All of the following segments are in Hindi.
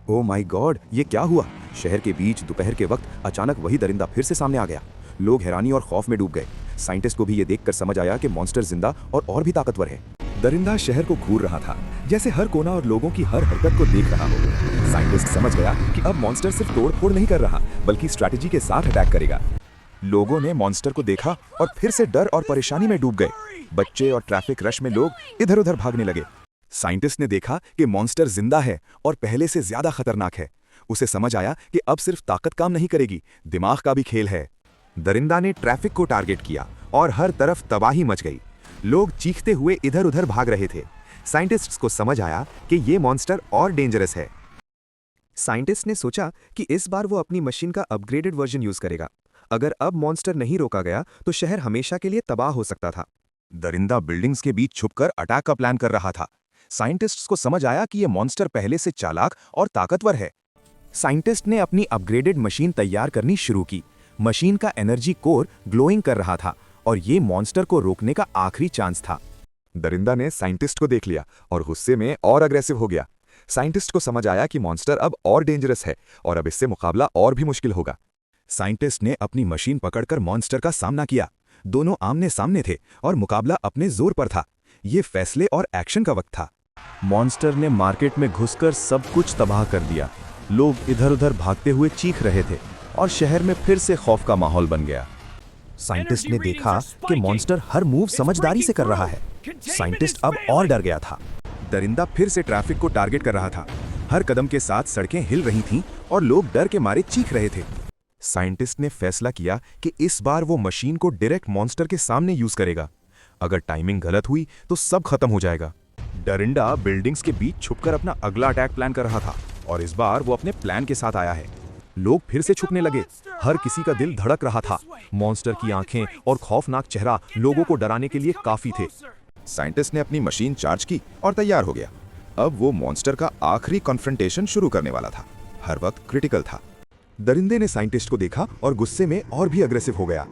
ओह माय गॉड, ये क्या हुआ? शहर के बीच दोपहर के वक्त अचानक वही दरिंदा फिर से सामने आ गया। लोग हैरानी और खौफ में डूब गए। साइंटिस्ट को भी ये देखकर समझ आया कि मॉन्स्टर जिंदा और भी ताकतवर है। दरिंदा शहर को घूर रहा था, जैसे हर कोना और लोगों की हर हरकत को देख रहा हो। साइंटिस्ट समझ गया कि अब मॉन्स्टर सिर्फ तोड़-फोड़ नहीं कर रहा, बल्कि स्ट्रैटेजी के साथ अटैक करेगा। लोगों ने मॉन्स्टर को देखा और फिर से डर और परेशानी में डूब गए। बच्चे और ट्रैफिक रश में लोग इधर-उधर भागने लगे। साइंटिस्ट ने देखा कि मॉन्स्टर जिंदा है और पहले से ज्यादा खतरनाक है। उसे समझ आया कि अब सिर्फ ताकत काम नहीं करेगी, दिमाग का भी खेल है। दरिंदा ने ट्रैफिक को टारगेट किया और हर तरफ तबाही मच गई। लोग चीखते हुए इधर-उधर भाग रहे थे। साइंटिस्ट्स को समझ आया कि ये मॉन्स्टर और डेंजरस है। साइंटिस्ट ने सोचा कि इस बार वो अपनी मशीन का अपग्रेडेड वर्जन यूज करेगा। अगर अब मॉन्स्टर नहीं रोका गया तो शहर हमेशा के लिए तबाह हो सकता था। दरिंदा बिल्डिंग्स के बीच छुपकर अटैक का प्लान कर रहा था। साइंटिस्ट्स को समझ आया कि यह मॉन्स्टर पहले से चालाक और ताकतवर है। साइंटिस्ट ने अपनी अपग्रेडेड मशीन तैयार करनी शुरू की। मशीन का एनर्जी कोर ग्लोइंग कर रहा था और ये मॉन्स्टर को रोकने का आखिरी चांस था। दरिंदा ने साइंटिस्ट को देख लिया और गुस्से में और अग्रेसिव हो गया। साइंटिस्ट को समझ आया कि मॉन्स्टर अब और डेंजरस है और अब इससे मुकाबला और भी मुश्किल होगा। साइंटिस्ट ने अपनी मशीन पकड़कर मॉन्स्टर का सामना किया। दोनों आमने सामने थे और मुकाबला अपने जोर पर था। ये फैसले और एक्शन का वक्त था। मॉन्स्टर ने मार्केट में घुसकर सब कुछ तबाह कर दिया। लोग इधर-उधर भागते हुए चीख रहे थे और शहर में फिर से खौफ का माहौल बन गया। साइंटिस्ट ने देखा कि मॉन्स्टर हर मूव समझदारी से कर रहा है। साइंटिस्ट अब और डर गया था। दरिंदा फिर से ट्रैफिक को टारगेट कर रहा था। हर कदम के साथ सड़कें हिल रही थीं और लोग डर के मारे चीख रहे थे। साइंटिस्ट ने फैसला किया कि इस बार वो मशीन को डायरेक्ट मॉन्स्टर के सामने यूज करेगा। अगर टाइमिंग गलत हुई तो सब खत्म हो जाएगा। दरिंदा बिल्डिंग्स के बीच छुपकर अपना अगला अटैक प्लान कर रहा था और इस बार वो अपने प्लान के साथ आया है। लोग फिर से छुपने लगे। हर किसी का दिल धड़क रहा था। मॉन्स्टर की आंखें और खौफनाक चेहरा लोगों को डराने के लिए काफी थे। साइंटिस्ट ने अपनी मशीन चार्ज की और तैयार हो गया। अब वो मॉन्स्टर का आखिरी कॉन्फ्रंटेशन शुरू करने वाला था। हर वक्त क्रिटिकल था। दरिंदे ने साइंटिस्ट को देखा और गुस्से में और भी अग्रेसिव हो गया।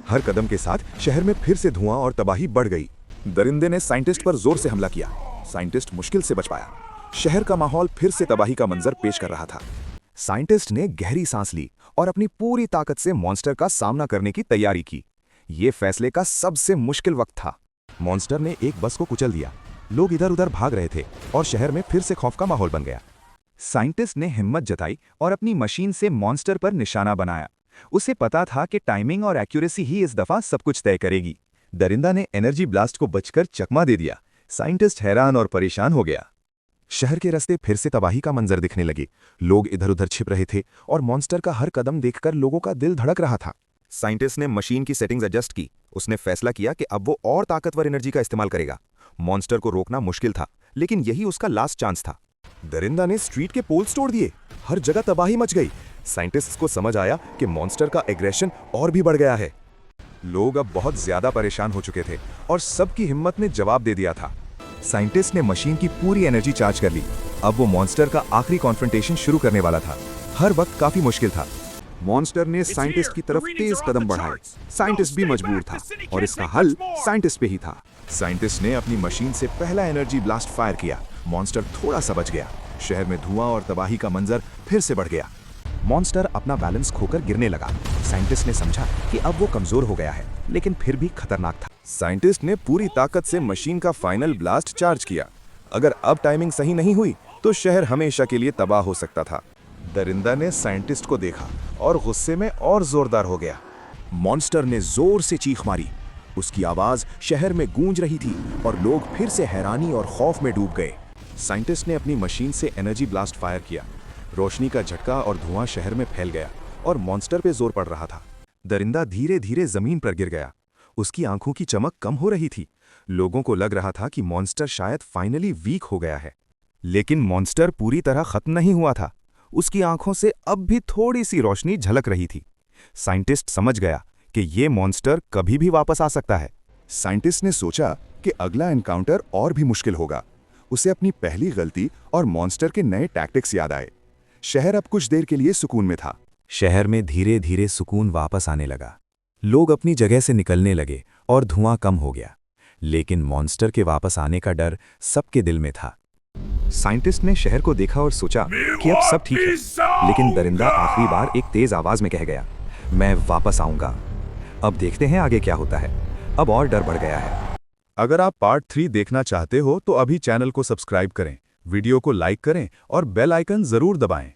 हर कदम के साथ शहर में फिर से धुआं और तबाही बढ़ गई। दरिंदे ने साइंटिस्ट पर जोर से हमला किया। साइंटिस्ट मुश्किल से बच पाया। शहर का माहौल फिर से तबाही का मंजर पेश कर रहा था। साइंटिस्ट ने गहरी सांस ली और अपनी पूरी ताकत से मॉन्स्टर का सामना करने की तैयारी की। यह फैसले का सबसे मुश्किल वक्त था। मॉन्स्टर ने एक बस को कुचल दिया। लोग इधर-उधर भाग रहे थे और शहर में फिर से खौफ का माहौल बन गया। साइंटिस्ट ने हिम्मत जताई और अपनी मशीन से मॉन्स्टर पर निशाना बनाया। उसे पता था कि टाइमिंग और एक्यूरेसी ही इस दफा सब कुछ तय करेगी। दरिंदा ने एनर्जी ब्लास्ट को बचकर चकमा दे दिया। साइंटिस्ट हैरान और परेशान हो गया। शहर के रास्ते फिर से तबाही का मंजर दिखने लगे। लोग इधर-उधर छिप रहे थे और मॉन्स्टर का हर कदम देखकर लोगों का दिल धड़क रहा था। साइंटिस्ट ने मशीन की सेटिंग्स एडजस्ट की। उसने फैसला किया कि अब वो और ताकतवर एनर्जी का इस्तेमाल करेगा। मॉन्स्टर को रोकना मुश्किल था, लेकिन यही उसका लास्ट चांस था। दरिंदा ने स्ट्रीट के पोल्स तोड़ दिए। हर जगह तबाही मच गई। साइंटिस्ट्स को समझ आया कि मॉन्स्टर का एग्रेशन और भी बढ़ गया है। लोग अब बहुत ज्यादा परेशान हो चुके थे और सबकी हिम्मत ने जवाब दे दिया था। साइंटिस्ट ने मशीन की पूरी एनर्जी चार्ज कर ली। अब वो मॉन्स्टर का आखिरी कॉन्फ्रंटेशन शुरू करने वाला था। हर वक्त काफी मुश्किल था। मॉन्स्टर ने साइंटिस्ट की तरफ तेज कदम बढ़ाए। साइंटिस्ट भी मजबूर था और इसका हल साइंटिस्ट पे ही था। साइंटिस्ट ने अपनी मशीन से पहला एनर्जी ब्लास्ट फायर किया। मॉन्स्टर थोड़ा सा बच गया। शहर में धुआं और तबाही का मंजर फिर से बढ़ गया। मॉन्स्टर अपना बैलेंस खोकर गिरने लगा। साइंटिस्ट ने समझा कि अब वो कमजोर हो गया है, लेकिन फिर भी खतरनाक था। साइंटिस्ट ने पूरी ताकत से मशीन का फाइनल ब्लास्ट चार्ज किया। अगर अब टाइमिंग सही नहीं हुई तो शहर हमेशा के लिए तबाह हो सकता था। दरिंदा ने साइंटिस्ट को देखा और गुस्से में और जोरदार हो गया। मॉन्स्टर ने जोर से चीख मारी। उसकी आवाज शहर में गूंज रही थी और लोग फिर से हैरानी और खौफ में डूब गए। साइंटिस्ट ने अपनी मशीन से एनर्जी ब्लास्ट फायर किया। रोशनी का झटका और धुआं शहर में फैल गया और मॉन्स्टर पे जोर पड़ रहा था। दरिंदा धीरे-धीरे जमीन पर गिर गया। उसकी आंखों की चमक कम हो रही थी। लोगों को लग रहा था कि मॉन्स्टर शायद फाइनली वीक हो गया है। लेकिन मॉन्स्टर पूरी तरह खत्म नहीं हुआ था। उसकी आंखों से अब भी थोड़ी सी रोशनी झलक रही थी। साइंटिस्ट समझ गया कि ये मॉन्स्टर कभी भी वापस आ सकता है। साइंटिस्ट ने सोचा कि अगला एनकाउंटर और भी मुश्किल होगा। उसे अपनी पहली गलती और मॉन्स्टर के नए टैक्टिक्स याद आए। शहर अब कुछ देर के लिए सुकून में था। शहर में धीरे-धीरे सुकून वापस आने लगा। लोग अपनी जगह से निकलने लगे और धुआं कम हो गया। लेकिन मॉन्स्टर के वापस आने का डर सबके दिल में था। साइंटिस्ट ने शहर को देखा और सोचा कि अब सब ठीक है, लेकिन दरिंदा आखिरी बार एक तेज आवाज में कह गया, मैं वापस आऊंगा। अब देखते हैं आगे क्या होता है। अब और डर बढ़ गया है। अगर आप पार्ट 3 देखना चाहते हो तो अभी चैनल को सब्सक्राइब करें, वीडियो को लाइक करें और बेल आइकन जरूर दबाएं।